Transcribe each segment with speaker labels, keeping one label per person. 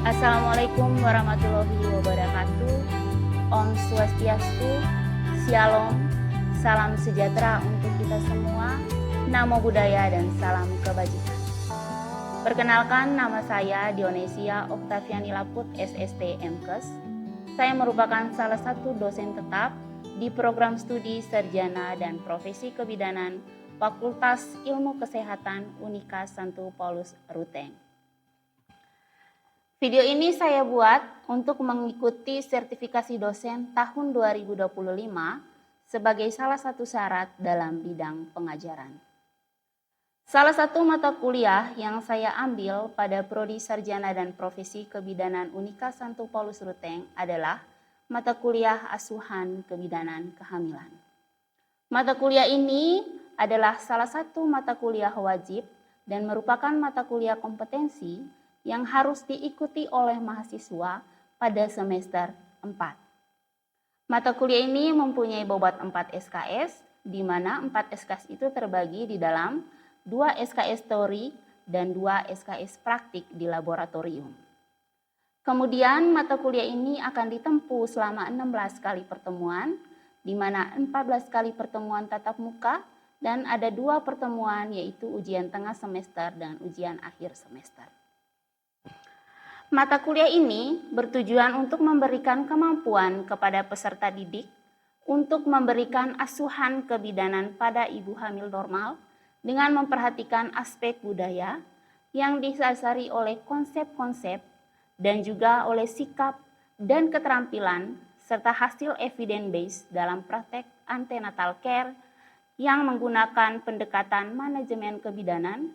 Speaker 1: Assalamualaikum warahmatullahi wabarakatuh. Om Swastiastu, Shalom, salam sejahtera untuk kita semua. Namo Buddhaya dan salam kebajikan. Perkenalkan, nama saya Dionesia Oktaviani Laput, SST MKes. Saya merupakan salah satu dosen tetap di program studi Sarjana dan Profesi Kebidanan Fakultas Ilmu Kesehatan Unika Santo Paulus Ruteng. Video ini saya buat untuk mengikuti sertifikasi dosen tahun 2025 sebagai salah satu syarat dalam bidang pengajaran. Salah satu mata kuliah yang saya ambil pada Prodi Sarjana dan Profesi Kebidanan Unika Santo Paulus Ruteng adalah mata kuliah Asuhan Kebidanan Kehamilan. Mata kuliah ini adalah salah satu mata kuliah wajib dan merupakan mata kuliah kompetensi yang harus diikuti oleh mahasiswa pada semester 4. Mata kuliah ini mempunyai bobot 4 SKS, di mana 4 SKS itu terbagi di dalam 2 SKS teori dan 2 SKS praktik di laboratorium. Kemudian mata kuliah ini akan ditempuh selama 16 kali pertemuan, di mana 14 kali pertemuan tatap muka dan ada 2 pertemuan yaitu ujian tengah semester dan ujian akhir semester. Mata kuliah ini bertujuan untuk memberikan kemampuan kepada peserta didik untuk memberikan asuhan kebidanan pada ibu hamil normal dengan memperhatikan aspek budaya yang didasari oleh konsep-konsep dan juga oleh sikap dan keterampilan serta hasil evidence-based dalam praktek antenatal care yang menggunakan pendekatan manajemen kebidanan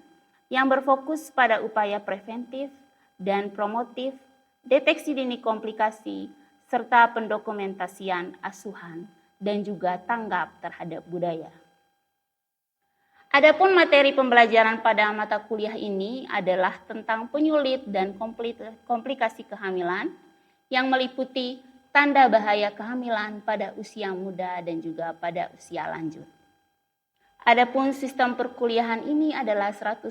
Speaker 1: yang berfokus pada upaya preventif dan promotif, deteksi dini komplikasi, serta pendokumentasian asuhan dan juga tanggap terhadap budaya. Adapun materi pembelajaran pada mata kuliah ini adalah tentang penyulit dan komplikasi kehamilan yang meliputi tanda bahaya kehamilan pada usia muda dan juga pada usia lanjut. Adapun sistem perkuliahan ini adalah 100%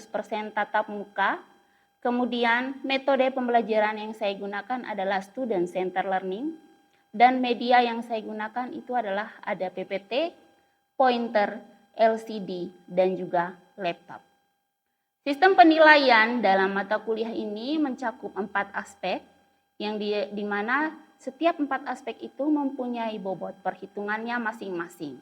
Speaker 1: tatap muka. Kemudian metode pembelajaran yang saya gunakan adalah student center learning dan media yang saya gunakan itu adalah ada PPT, pointer, LCD dan juga laptop. Sistem penilaian dalam mata kuliah ini mencakup 4 aspek yang di mana setiap 4 aspek itu mempunyai bobot perhitungannya masing-masing.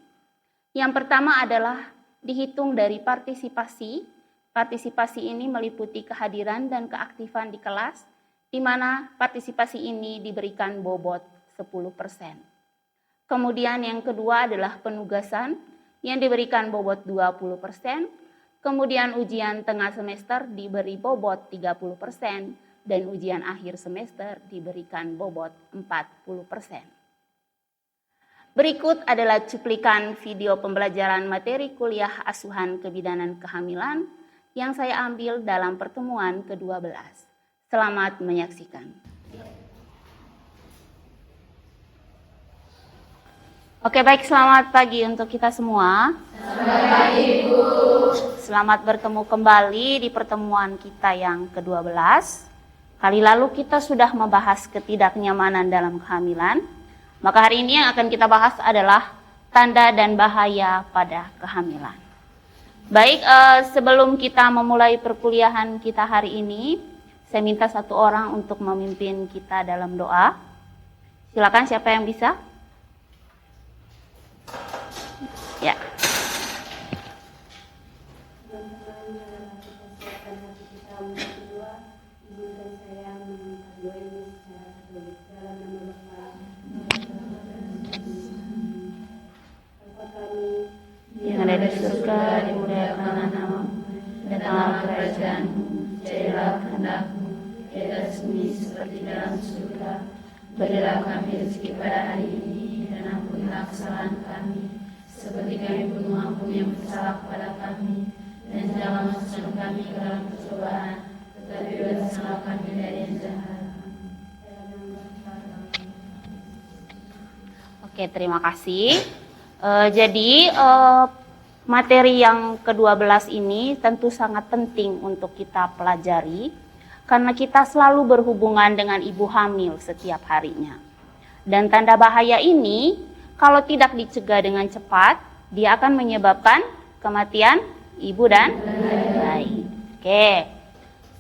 Speaker 1: Yang pertama adalah dihitung dari partisipasi. Partisipasi ini meliputi kehadiran dan keaktifan di kelas, di mana partisipasi ini diberikan bobot 10%. Kemudian yang kedua adalah penugasan yang diberikan bobot 20%. Kemudian ujian tengah semester diberi bobot 30% dan ujian akhir semester diberikan bobot 40%. Berikut adalah cuplikan video pembelajaran materi kuliah Asuhan Kebidanan Kehamilan yang saya ambil dalam pertemuan ke-12. Selamat menyaksikan. Oke, baik, selamat pagi untuk kita semua.
Speaker 2: Selamat pagi, Ibu.
Speaker 1: Selamat bertemu kembali di pertemuan kita yang ke-12. Kali lalu kita sudah membahas ketidaknyamanan dalam kehamilan. Maka hari ini yang akan kita bahas adalah tanda dan bahaya pada kehamilan. Baik, sebelum kita memulai perkuliahan kita hari ini, saya minta satu orang untuk memimpin kita dalam doa. Silakan, siapa yang bisa? Ya. Yang ada di surga, dimuliakanlah namamu, datanglah kerajaanmu, jadilah kehendakmu, di atas bumi seperti dalam surga. Berilah kami rezeki pada hari ini, dan ampunilah kesalahan kami, seperti kami pun mengampuni yang bersalah kepada kami, dan jangan masukkan kami ke dalam percobaan, tetapi bebaskanlah kami dari yang jahat. Oke, terima kasih. Jadi materi yang ke-12 ini tentu sangat penting untuk kita pelajari karena kita selalu berhubungan dengan ibu hamil setiap harinya. Dan tanda bahaya ini kalau tidak dicegah dengan cepat, dia akan menyebabkan kematian ibu dan bayi. Oke.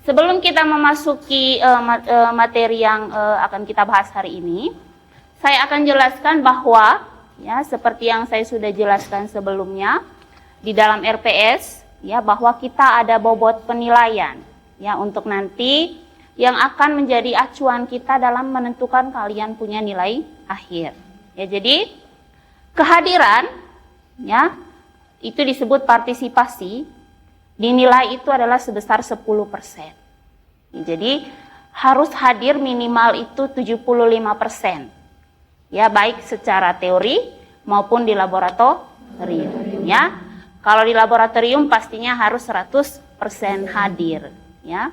Speaker 1: Sebelum kita memasuki materi yang akan kita bahas hari ini, saya akan jelaskan bahwa ya seperti yang saya sudah jelaskan sebelumnya di dalam RPS ya bahwa kita ada bobot penilaian ya untuk nanti yang akan menjadi acuan kita dalam menentukan kalian punya nilai akhir. Ya jadi kehadiran ya itu disebut partisipasi. Dinilai itu adalah sebesar 10%. Jadi harus hadir minimal itu 75%. Ya, baik secara teori maupun di laboratorium ya. Kalau di laboratorium pastinya harus 100% hadir ya.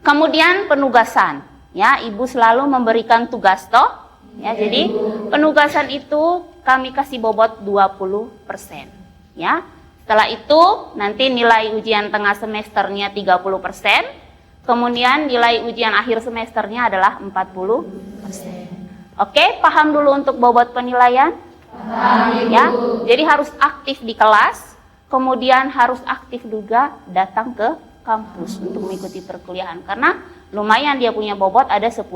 Speaker 1: Kemudian penugasan ya, Ibu selalu memberikan tugas toh ya. Jadi penugasan itu kami kasih bobot 20% ya. Setelah itu nanti nilai ujian tengah semesternya 30%, kemudian nilai ujian akhir semesternya adalah 40%. Oke, paham dulu untuk bobot penilaian? Paham, ya. Jadi harus aktif di kelas, kemudian harus aktif juga datang ke kampus untuk mengikuti perkuliahan karena lumayan dia punya bobot ada 10%.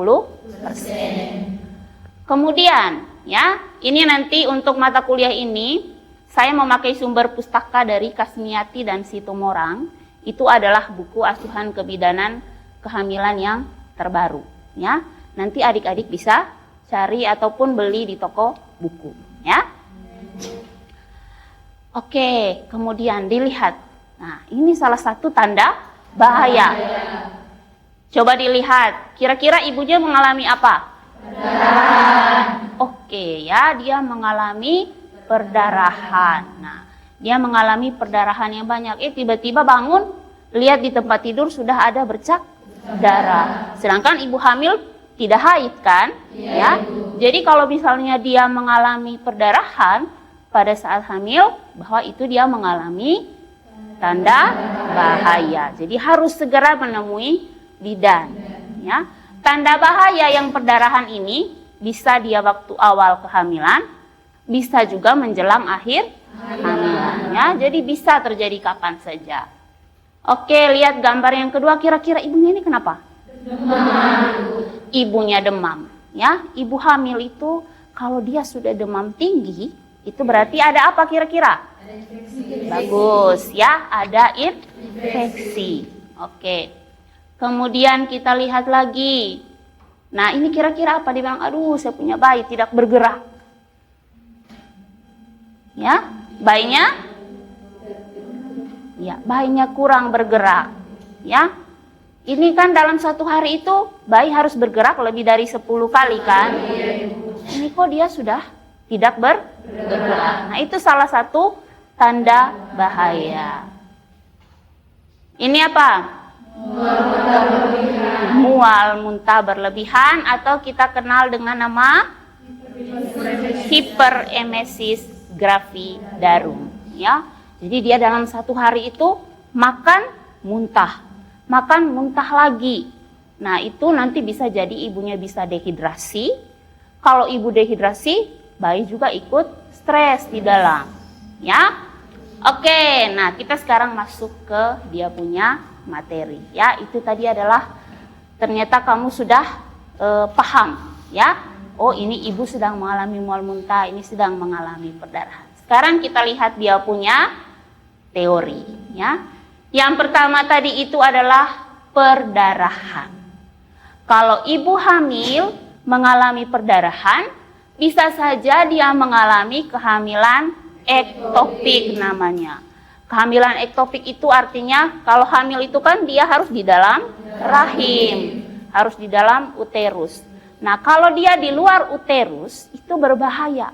Speaker 1: Kemudian ya, ini nanti untuk mata kuliah ini saya memakai sumber pustaka dari Kasmiati dan Situmorang. Itu adalah buku asuhan kebidanan kehamilan yang terbaru. Ya, nanti adik-adik bisa cari ataupun beli di toko buku. Ya, oke. Kemudian dilihat. Nah, ini salah satu tanda bahaya. Coba dilihat. Kira-kira ibunya mengalami apa? Perdarahan. Oke, ya, dia mengalami perdarahan. Nah, dia mengalami perdarahan yang banyak. Tiba-tiba bangun, lihat di tempat tidur sudah ada bercak darah. Sedangkan ibu hamil tidak haid kan? Ya. Jadi kalau misalnya dia mengalami perdarahan pada saat hamil, bahwa itu dia mengalami tanda bahaya. Jadi harus segera menemui bidan. Ya. Tanda bahaya yang perdarahan ini bisa dia waktu awal kehamilan, bisa juga menjelang akhir kehamilannya, jadi bisa terjadi kapan saja. Oke, lihat gambar yang kedua, kira-kira ibunya ini kenapa? Demam. Ibunya demam, ya. Ibu hamil itu kalau dia sudah demam tinggi, itu berarti ada apa kira-kira? Bagus, ya, ada infeksi. Oke. Kemudian kita lihat lagi. Nah, ini kira-kira apa? Dia bilang, aduh, saya punya bayi tidak bergerak. Ya, bayinya kurang bergerak. Ya, ini kan dalam satu hari itu bayi harus bergerak lebih dari 10 kali kan? Ini kok dia sudah tidak bergerak. Nah, itu salah satu tanda bahaya. Ini apa? Mual muntah berlebihan atau kita kenal dengan nama hiperemesis gravidarum, ya. Jadi dia dalam satu hari itu makan muntah lagi. Nah, itu nanti bisa jadi ibunya bisa dehidrasi. Kalau ibu dehidrasi, bayi juga ikut stres di dalam, ya. Oke, nah kita sekarang masuk ke dia punya materi, ya. Itu tadi adalah ternyata kamu sudah paham, ya. Oh, ini ibu sedang mengalami mual muntah, ini sedang mengalami perdarahan. Sekarang kita lihat dia punya teori, ya. Yang pertama tadi itu adalah perdarahan. Kalau ibu hamil mengalami perdarahan, bisa saja dia mengalami kehamilan ektopik namanya. Kehamilan ektopik itu artinya kalau hamil itu kan dia harus di dalam rahim, harus di dalam uterus. Nah, kalau dia di luar uterus itu berbahaya.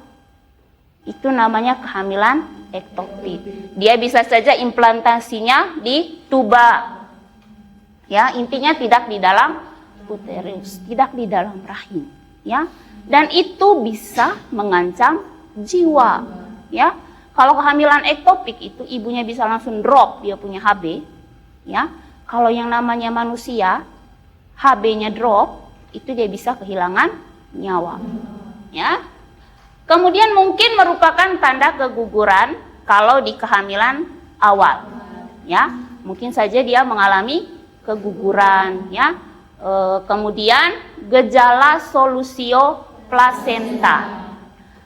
Speaker 1: Itu namanya kehamilan ektopik. Dia bisa saja implantasinya di tuba. Ya, intinya tidak di dalam uterus, tidak di dalam rahim, ya. Dan itu bisa mengancam jiwa, ya. Kalau kehamilan ektopik itu ibunya bisa langsung drop, dia punya HB, ya. kalau yang namanya manusia, HB-nya drop, itu dia bisa kehilangan nyawa. Ya. Kemudian mungkin merupakan tanda keguguran kalau di kehamilan awal. Ya, mungkin saja dia mengalami keguguran. Ya. Kemudian gejala solusio plasenta.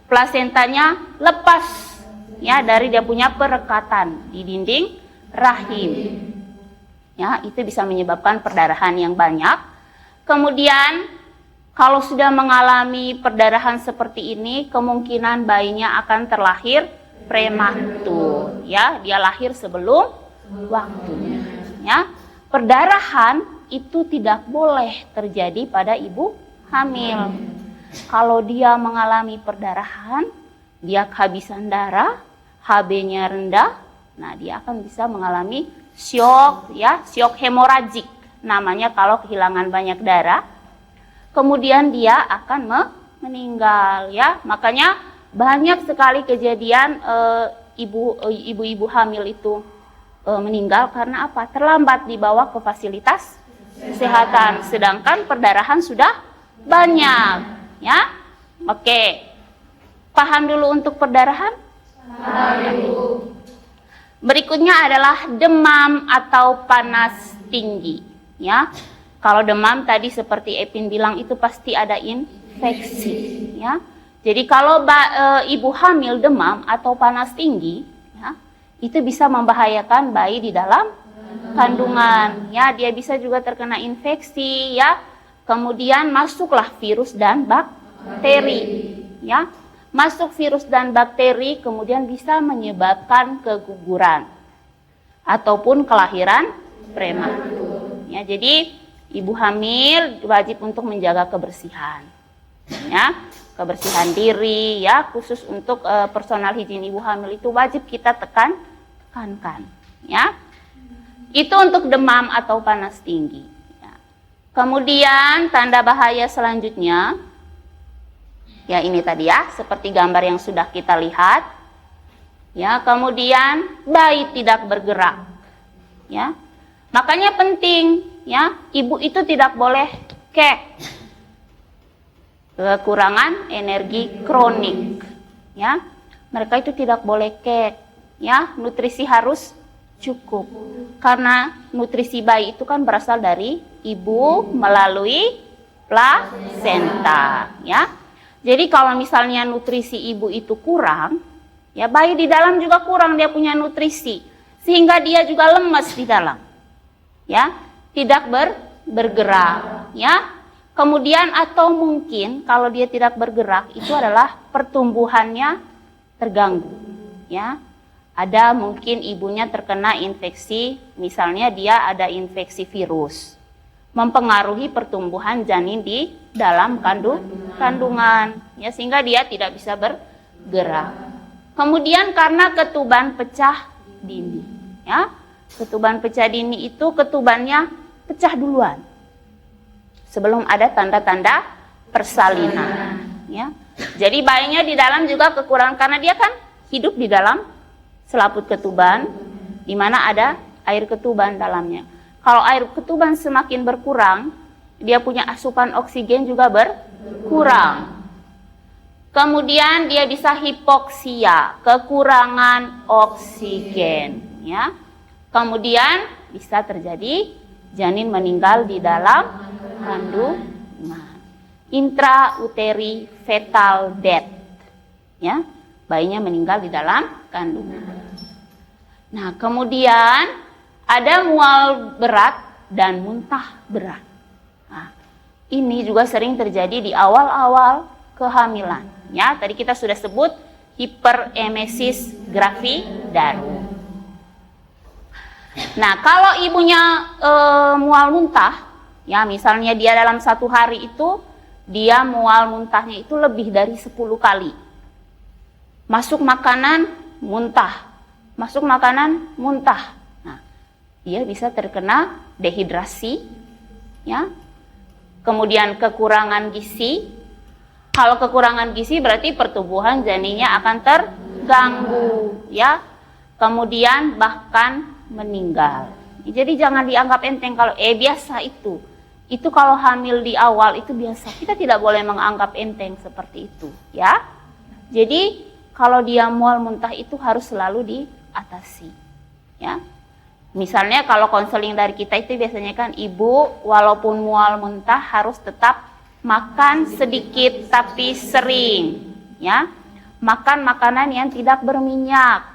Speaker 1: Plasentanya lepas ya dari dia punya perekatan di dinding rahim. Ya, itu bisa menyebabkan perdarahan yang banyak. Kemudian kalau sudah mengalami perdarahan seperti ini, kemungkinan bayinya akan terlahir prematur. Ya, dia lahir sebelum waktunya. Ya, perdarahan itu tidak boleh terjadi pada ibu hamil. Kalau dia mengalami perdarahan, dia kehabisan darah, HB-nya rendah, nah dia akan bisa mengalami syok, ya, syok hemoragik namanya kalau kehilangan banyak darah. Kemudian dia akan meninggal, ya. Makanya banyak sekali kejadian ibu-ibu hamil itu meninggal karena apa? Terlambat dibawa ke fasilitas kesehatan, sedangkan perdarahan sudah banyak, ya. Oke. Paham dulu untuk perdarahan? Paham dulu. Berikutnya adalah demam atau panas tinggi, ya. Kalau demam tadi seperti Epin bilang itu pasti ada infeksi, ya. Jadi kalau ibu hamil demam atau panas tinggi, ya, itu bisa membahayakan bayi di dalam kandungan, ya. Dia bisa juga terkena infeksi, ya. Kemudian masuklah virus dan bakteri, ya. Masuk virus dan bakteri kemudian bisa menyebabkan keguguran ataupun kelahiran prematur. Ya, jadi ibu hamil wajib untuk menjaga kebersihan, ya, kebersihan diri, ya, khusus untuk personal higien ibu hamil itu wajib kita tekankan, ya. Itu untuk demam atau panas tinggi. Ya. Kemudian tanda bahaya selanjutnya, ya ini tadi ya, seperti gambar yang sudah kita lihat, ya. Kemudian bayi tidak bergerak, ya. Makanya penting, ya, ibu itu tidak boleh kekurangan energi kronik, ya. Mereka itu tidak boleh ya. Nutrisi harus cukup karena nutrisi bayi itu kan berasal dari ibu melalui plasenta, ya. Jadi kalau misalnya nutrisi ibu itu kurang, ya bayi di dalam juga kurang dia punya nutrisi sehingga dia juga lemes di dalam, ya, tidak bergerak, ya. Kemudian atau mungkin kalau dia tidak bergerak itu adalah pertumbuhannya terganggu, ya. Ada mungkin ibunya terkena infeksi, misalnya dia ada infeksi virus, mempengaruhi pertumbuhan janin di dalam kandungan, ya, sehingga dia tidak bisa bergerak. Kemudian karena ketuban pecah dini, ya. Ketuban pecah dini itu ketubannya pecah duluan sebelum ada tanda-tanda persalinan, ya. Jadi bayinya di dalam juga kekurangan karena dia kan hidup di dalam selaput ketuban di mana ada air ketuban dalamnya. Kalau air ketuban semakin berkurang, dia punya asupan oksigen juga berkurang. Kemudian dia bisa hipoksia, kekurangan oksigen, ya. Kemudian bisa terjadi janin meninggal di dalam kandungan. Intrauteri fetal death, ya. Bayinya meninggal di dalam kandungan. Nah, kemudian ada mual berat dan muntah berat. Nah, ini juga sering terjadi di awal-awal kehamilan, ya. Tadi kita sudah sebut hiperemesis gravidarum. Nah, kalau ibunya mual muntah, ya misalnya dia dalam 1 hari itu dia mual muntahnya itu lebih dari 10 kali. Masuk makanan muntah, masuk makanan muntah. Nah, dia bisa terkena dehidrasi, ya. Kemudian kekurangan gizi. Kalau kekurangan gizi berarti pertumbuhan janinnya akan terganggu, ya. Kemudian bahkan meninggal, Jadi jangan dianggap enteng kalau biasa itu. Itu kalau hamil di awal itu biasa. Kita tidak boleh menganggap enteng seperti itu, ya. Jadi kalau dia mual muntah itu harus selalu diatasi, ya. Misalnya kalau konseling dari kita itu biasanya kan ibu walaupun mual muntah harus tetap makan sedikit tapi sering, ya. Makan makanan yang tidak berminyak,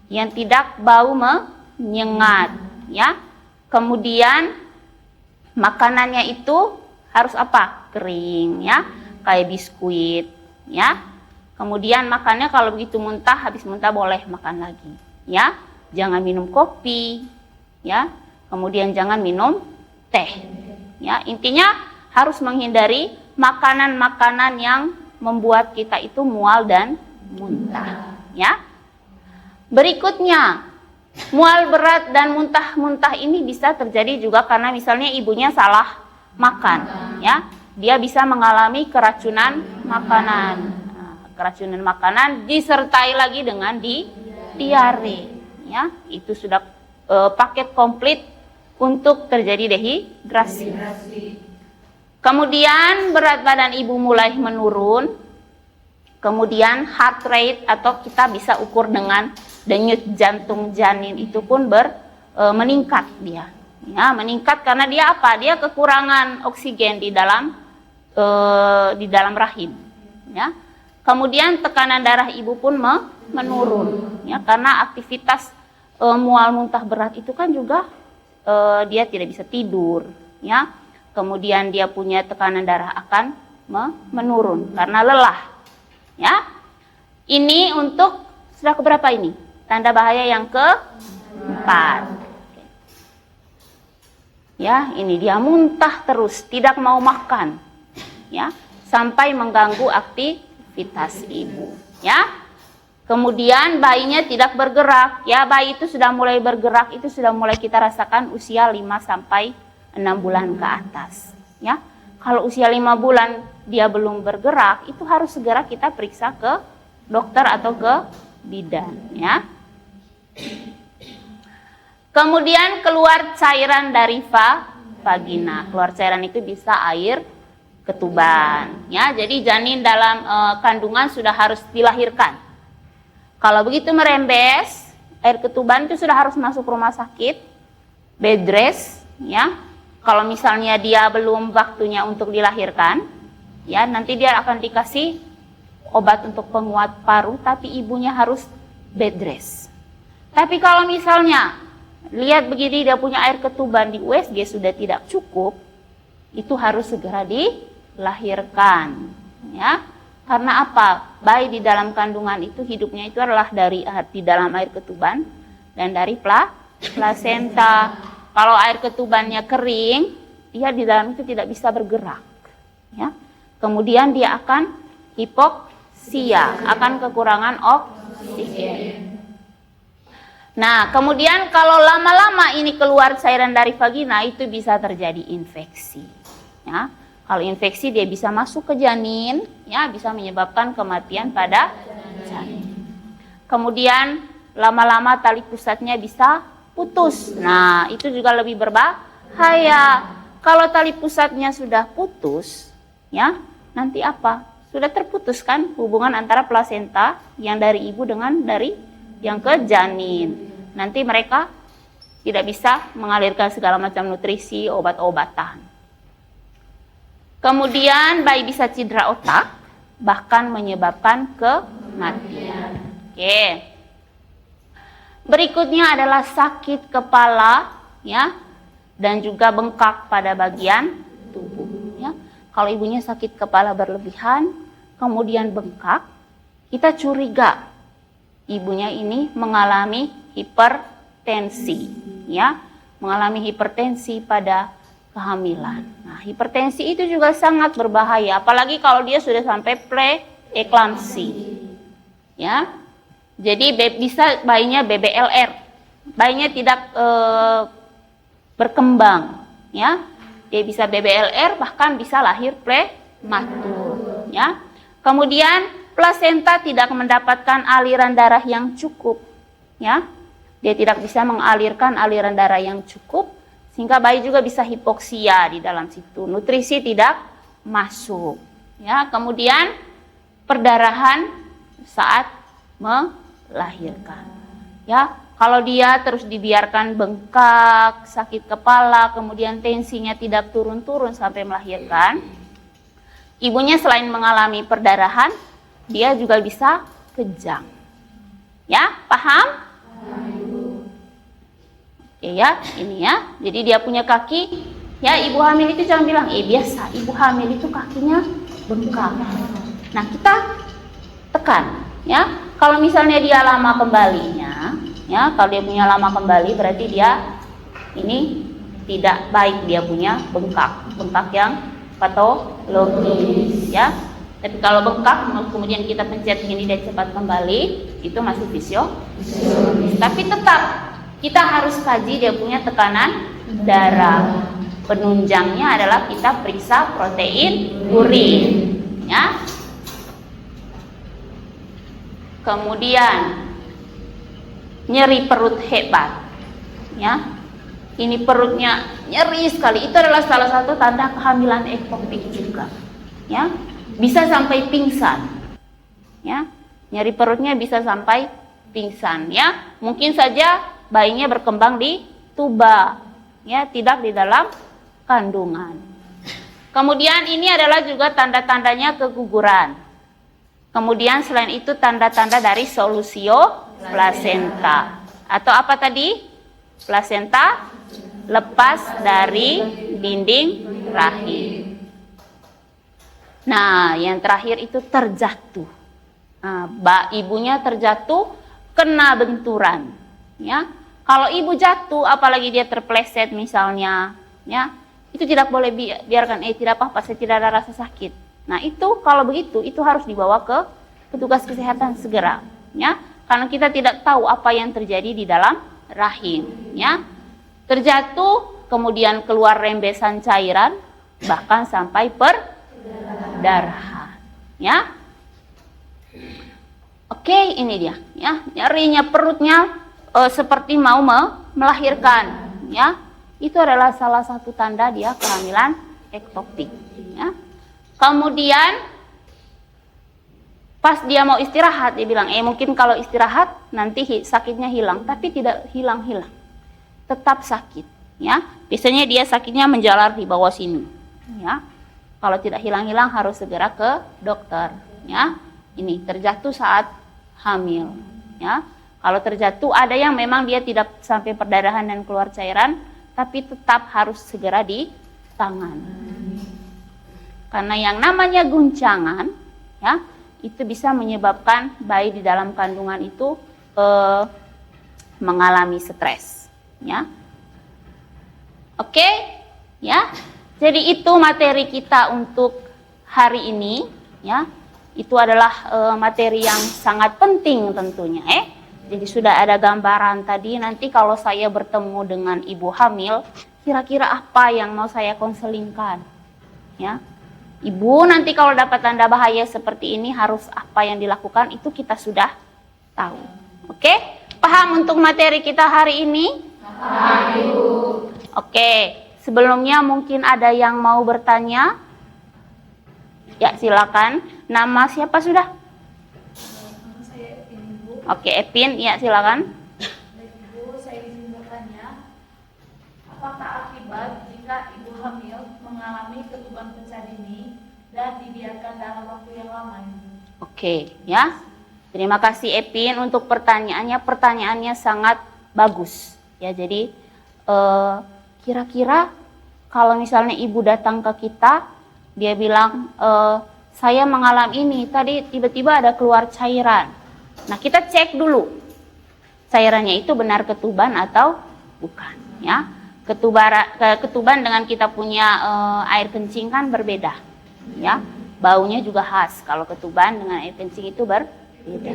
Speaker 1: yang tidak bau menyengat, ya. Kemudian makanannya itu harus apa? Kering, ya. Kayak biskuit, ya. Kemudian makannya kalau begitu muntah, habis muntah boleh makan lagi, ya. Jangan minum kopi, ya. Kemudian jangan minum teh, ya. Intinya harus menghindari makanan-makanan yang membuat kita itu mual dan muntah, ya. Berikutnya, mual berat dan muntah-muntah ini bisa terjadi juga karena misalnya ibunya salah makan, ya. Dia bisa mengalami keracunan makanan. Nah, keracunan makanan disertai lagi dengan diare, ya. Itu sudah paket komplit untuk terjadi dehidrasi. Kemudian berat badan ibu mulai menurun. Kemudian heart rate atau kita bisa ukur dengan denyut jantung janin itu pun meningkat dia. Ya, meningkat karena dia apa? Dia kekurangan oksigen di dalam rahim. Ya. Kemudian tekanan darah ibu pun menurun. Ya, karena aktivitas mual muntah berat itu kan juga dia tidak bisa tidur. Ya. Kemudian dia punya tekanan darah akan menurun karena lelah. Ya, ini untuk sudah keberapa ini? Tanda bahaya yang keempat. Ya, ini dia muntah terus, tidak mau makan, ya, sampai mengganggu aktivitas ibu. Ya, kemudian bayinya tidak bergerak. Ya, bayi itu sudah mulai bergerak, itu sudah mulai kita rasakan usia 5 sampai 6 bulan ke atas. Ya, kalau usia 5 bulan dia belum bergerak, itu harus segera kita periksa ke dokter atau ke bidan, ya. Kemudian keluar cairan dari vagina. Keluar cairan itu bisa air ketuban, ya. Jadi janin dalam kandungan sudah harus dilahirkan. Kalau begitu merembes, air ketuban itu sudah harus masuk rumah sakit, bed rest, ya. Kalau misalnya dia belum waktunya untuk dilahirkan, ya, nanti dia akan dikasih obat untuk penguat paru, tapi ibunya harus bed rest. Tapi kalau misalnya lihat begini dia punya air ketuban di USG sudah tidak cukup, itu harus segera dilahirkan, ya. Karena apa? Bayi di dalam kandungan itu hidupnya itu adalah di dalam air ketuban dan dari plasenta. Kalau air ketubannya kering, dia di dalam itu tidak bisa bergerak, ya. Kemudian dia akan hipoksia, akan kekurangan oksigen. Nah, kemudian kalau lama-lama ini keluar cairan dari vagina, itu bisa terjadi infeksi, ya. Kalau infeksi dia bisa masuk ke janin, ya, bisa menyebabkan kematian pada janin. Kemudian lama-lama tali pusatnya bisa putus. Nah, itu juga lebih berbahaya. Kalau tali pusatnya sudah putus, ya, nanti apa? Sudah terputus kan hubungan antara plasenta yang dari ibu dengan dari yang ke janin. Nanti mereka tidak bisa mengalirkan segala macam nutrisi, obat-obatan. Kemudian bayi bisa cedera otak, bahkan menyebabkan kematian. Oke. Berikutnya adalah sakit kepala, ya, dan juga bengkak pada bagian tubuh, ya. Kalau ibunya sakit kepala berlebihan, kemudian bengkak, kita curiga ibunya ini mengalami hipertensi, ya, mengalami hipertensi pada kehamilan. Nah, hipertensi itu juga sangat berbahaya, apalagi kalau dia sudah sampai preeklamsi, ya. Jadi bisa bayinya BBLR, bayinya tidak berkembang, ya. Dia bisa BBLR, bahkan bisa lahir prematur, ya. Kemudian plasenta tidak mendapatkan aliran darah yang cukup, ya. dia tidak bisa mengalirkan aliran darah yang cukup, sehingga bayi juga bisa hipoksia di dalam situ. Nutrisi tidak masuk. Ya, kemudian perdarahan saat melahirkan. Ya, kalau dia terus dibiarkan bengkak, sakit kepala, kemudian tensinya tidak turun-turun sampai melahirkan, ibunya selain mengalami perdarahan, dia juga bisa kejang. Ya, paham? Oke ya, ini ya. Jadi dia punya kaki, ya ibu hamil itu jangan bilang, biasa ibu hamil itu kakinya bengkak. Nah, kita tekan, ya. Kalau misalnya dia lama kembalinya, ya, kalau dia punya lama kembali berarti dia ini tidak baik, dia punya bengkak yang patologis, ya. Tapi kalau bengkak kemudian kita pencet ini dan cepat kembali, itu masih fisiologis. Tapi tetap kita harus kaji dia punya tekanan darah. Penunjangnya adalah kita periksa protein urin, ya. Kemudian nyeri perut hebat, ya. Ini perutnya nyeri sekali. Itu adalah salah satu tanda kehamilan ektopik juga, ya. Bisa sampai pingsan, ya. Nyeri perutnya bisa sampai pingsan, ya. Mungkin saja bayinya berkembang di tuba, ya, tidak di dalam kandungan. Kemudian ini adalah juga tanda-tandanya keguguran. Kemudian selain itu tanda-tanda dari solusio plasenta. Atau apa tadi? Plasenta lepas dari dinding rahim. Nah, yang terakhir itu terjatuh. Nah, ibunya terjatuh kena benturan, ya. Kalau ibu jatuh, apalagi dia terpleset misalnya, ya, itu tidak boleh biarkan, tidak apa-apa, saya tidak ada rasa sakit. Nah, itu kalau begitu, itu harus dibawa ke petugas kesehatan segera, ya, karena kita tidak tahu apa yang terjadi di dalam rahim, ya. Terjatuh, kemudian keluar rembesan cairan, bahkan sampai perdarahan, ya. Oke, ini dia, ya, nyerinya perutnya seperti mau melahirkan, ya. Itu adalah salah satu tanda dia kehamilan ektopik, ya. Kemudian pas dia mau istirahat, dia bilang, mungkin kalau istirahat nanti sakitnya hilang, tapi tidak hilang-hilang, tetap sakit, ya. Biasanya dia sakitnya menjalar di bawah sini, ya. Kalau tidak hilang-hilang harus segera ke dokter, ya. Ini terjatuh saat hamil, ya. Kalau terjatuh ada yang memang dia tidak sampai perdarahan dan keluar cairan, tapi tetap harus segera ditangani. Karena yang namanya guncangan, ya, itu bisa menyebabkan bayi di dalam kandungan itu mengalami stres, ya. Oke, ya. Jadi itu materi kita untuk hari ini, ya. Itu adalah materi yang sangat penting tentunya, Jadi sudah ada gambaran tadi, nanti kalau saya bertemu dengan ibu hamil, kira-kira apa yang mau saya konselingkan, ya. Ibu nanti kalau dapat tanda bahaya seperti ini harus apa yang dilakukan, itu kita sudah tahu. Oke? Paham untuk materi kita hari ini? Paham, Ibu. Oke, sebelumnya mungkin ada yang mau bertanya? Ya, silakan. Nama siapa sudah? Oke, Epin, ya silakan.
Speaker 2: Ibu, saya ingin bertanya, apakah akibat jika ibu hamil mengalami ketuban pecah dini dan dibiarkan dalam waktu yang lama?
Speaker 1: Oke, ya. Terima kasih Epin untuk pertanyaannya. Pertanyaannya sangat bagus, ya. Jadi kira-kira kalau misalnya ibu datang ke kita, dia bilang saya mengalami ini, tadi tiba-tiba ada keluar cairan. Nah, kita cek dulu cairannya itu benar ketuban atau bukan, ya. Ketuban dengan kita punya air kencing kan berbeda, ya. Baunya juga khas. Kalau ketuban dengan air kencing itu berbeda.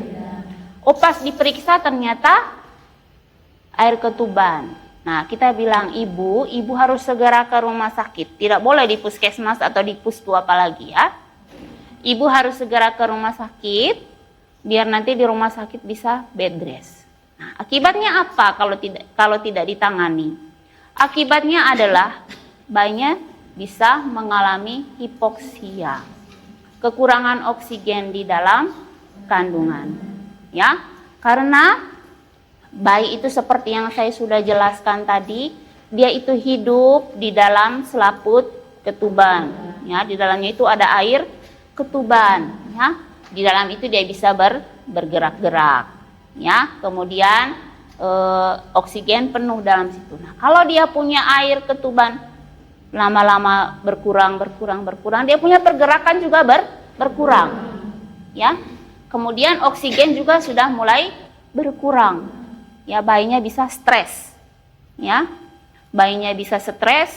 Speaker 1: Pas diperiksa ternyata air ketuban. Nah, kita bilang ibu harus segera ke rumah sakit. Tidak boleh di puskesmas atau di pusku apalagi, ya. Ibu harus segera ke rumah sakit biar nanti di rumah sakit bisa bed rest. Akibatnya apa kalau tidak ditangani? Akibatnya adalah bayinya bisa mengalami hipoksia, kekurangan oksigen di dalam kandungan. Ya, karena bayi itu seperti yang saya sudah jelaskan tadi, dia itu hidup di dalam selaput ketuban. Ya, di dalamnya itu ada air ketuban. Ya, di dalam itu dia bisa bergerak-gerak. Ya, kemudian oksigen penuh dalam situ. Nah, kalau dia punya air ketuban lama-lama berkurang, dia punya pergerakan juga berkurang. Ya, kemudian oksigen juga sudah mulai berkurang. Ya, bayinya bisa stres. Ya, bayinya bisa stres,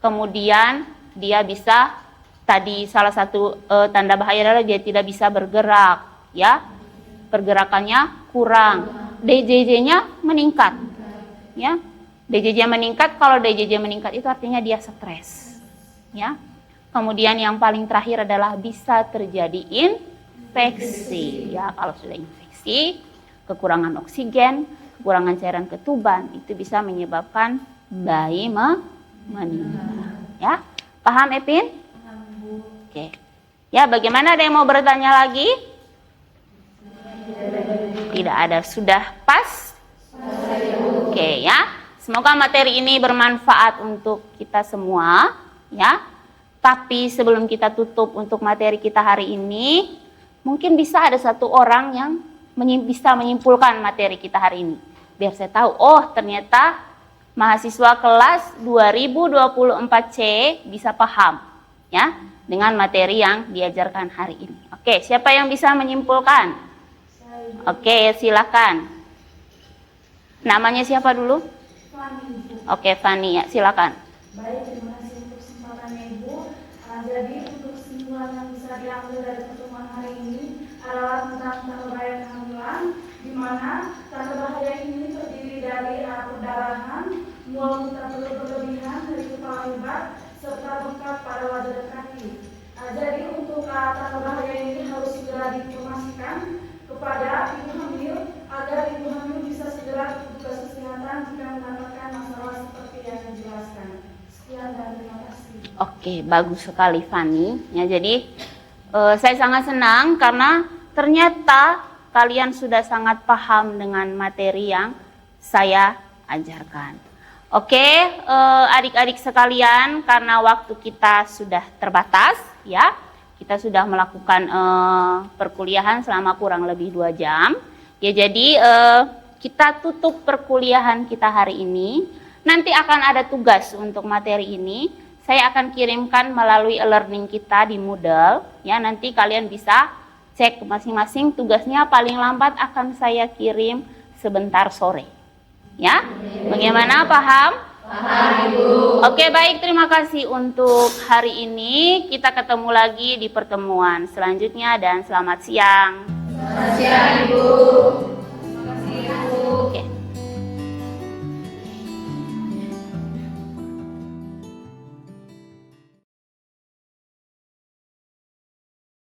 Speaker 1: kemudian dia bisa tadi salah satu tanda bahaya adalah dia tidak bisa bergerak. Ya, pergerakannya kurang, DJJ-nya meningkat. Ya, DJJ meningkat. Kalau DJJ meningkat itu artinya dia stres. Ya, kemudian yang paling terakhir adalah bisa terjadi infeksi. Ya, kalau sudah infeksi, kekurangan oksigen, kekurangan cairan ketuban itu bisa menyebabkan bayi meninggal. Ya, paham Epin?
Speaker 2: Paham, Bu.
Speaker 1: Oke. Ya, bagaimana, ada yang mau bertanya lagi? Tidak ada, sudah pas? Oke ya. Semoga materi ini bermanfaat untuk kita semua ya. Tapi sebelum kita tutup untuk materi kita hari ini, mungkin bisa ada satu orang yang bisa menyimpulkan materi kita hari ini. Biar saya tahu, oh ternyata mahasiswa kelas 2024C bisa paham ya dengan materi yang diajarkan hari ini. Oke, siapa yang bisa menyimpulkan? Oke, silakan. Namanya siapa dulu?
Speaker 2: Fani, Bu.
Speaker 1: Oke, Fani ya, silakan.
Speaker 2: Baik, terima kasih untuk kesempatannya Ibu. Jadi untuk kesimpulan yang bisa diambil dari pertemuan hari ini adalah tentang tanda bahaya kehamilan, di mana tanda bahaya ini terdiri dari perdarahan, mual muntah berlebihan dari kepala hebat, serta bengkak pada wajah dan kaki. Jadi untuk tanda bahaya ini harus segera diinformasikan kepada ibu hamil agar ibu hamil bisa segera ke petugas kesehatan jika mendapatkan masalah seperti yang dijelaskan. Sekian dan terima kasih.
Speaker 1: Oke, bagus sekali Fani. Ya, jadi saya sangat senang karena ternyata kalian sudah sangat paham dengan materi yang saya ajarkan. Oke, adik-adik sekalian, karena waktu kita sudah terbatas, ya. Kita sudah melakukan perkuliahan selama kurang lebih 2 jam. Ya, jadi kita tutup perkuliahan kita hari ini. Nanti akan ada tugas untuk materi ini. Saya akan kirimkan melalui e-learning kita di Moodle. Ya, nanti kalian bisa cek masing-masing tugasnya, paling lambat akan saya kirim sebentar sore. Ya, bagaimana, paham?
Speaker 3: Paham, Ibu.
Speaker 1: Oke, baik, terima kasih untuk hari ini. Kita ketemu lagi di pertemuan selanjutnya dan selamat siang.
Speaker 3: Selamat siang, Ibu.